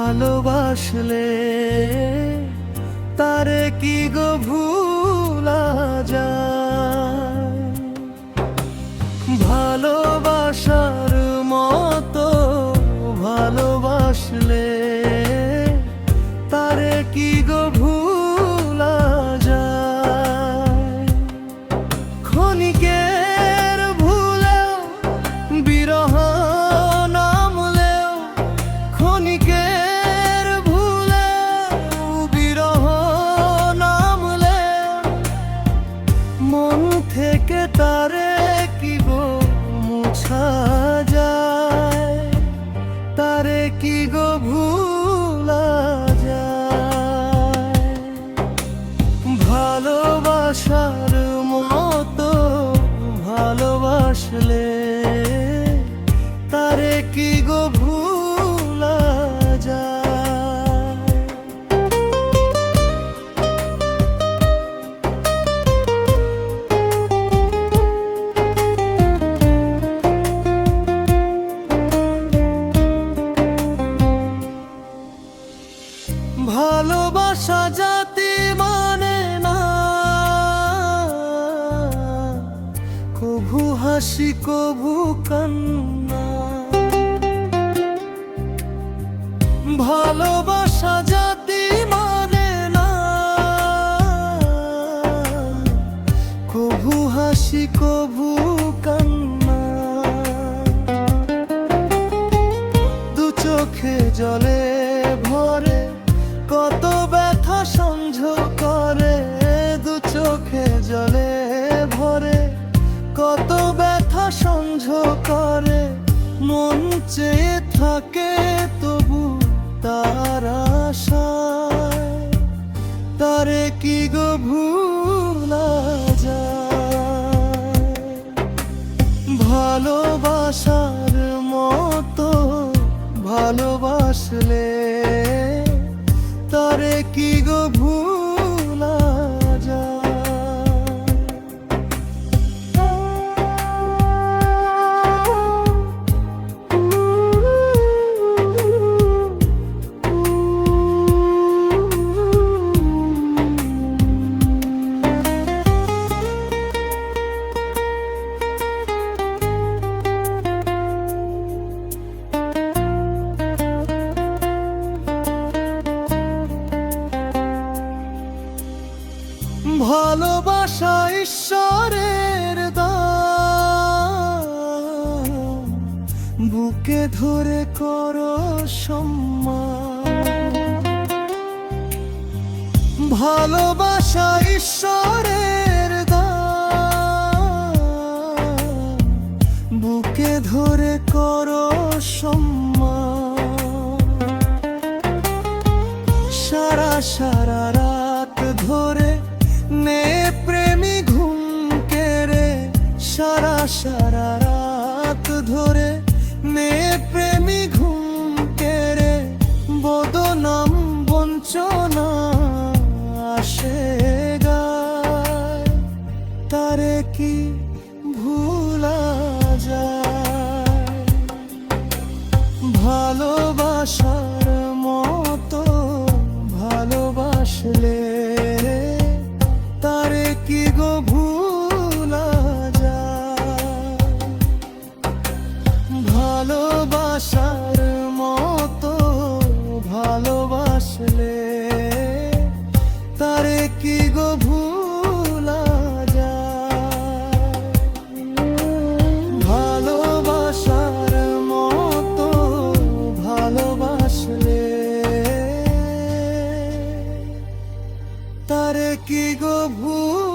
ভালোবাসলে তারে কি গো ভুলা যায়? ভালোবাসার মতো ভালোবাসলে তারে কি গো ভুলা যায়? ক্ষণিকের ভুলেও বিরহ নামলেও, ক্ষণিকের ভুলেও বিরহ নামলেও মন থেকে তারে কি গো মুছা যায়? তারে কি গো ভুলা যায়? ভালোবাসার মতো ভালোবাসলে তারে কি গো ভুলা যায়? ভালোবাসা জাতি মানে না কভু হাসি কভু কান্না। ভালোবাসা জাতি মানে না কভু হাসি কভু কান্না। দু চোখে জলে ভরে কত ব্যথা সহ্য করে, দু চোখে জলে ভরে কত ব্যথা সহ্য করে। মন চেয়ে থাকে তবু তার আশায় তারে কি গো ভুলা যায়? ভালোবাসার মতো ভালোবাসলে তারে কি গো ভুলা যায়? ভালোবাসা ঈশ্বরের দান, বুকে ধরে করো সম্মান। ভালোবাসা ঈশ্বরের দান, বুকে ধরে করো সম্মান। সারা সারা রাত ধরে নে প্রেমী ঘুম কেড়ে, সারা সারা রাত ধরে নে প্রেমী ঘুম কেড়ে। বদনাম বঞ্চনা আসে গায়, তারে কি ভুলা যায়? ভালোবাসার মতো ভালোবাসলে তারে কি গো ভুলা যায়? ভালোবাসার মতো ভালোবাসলে তারে কি গো ভুলা যায়? ভালোবাসার মতো ভালোবাসলে তারে কি গো ভুলা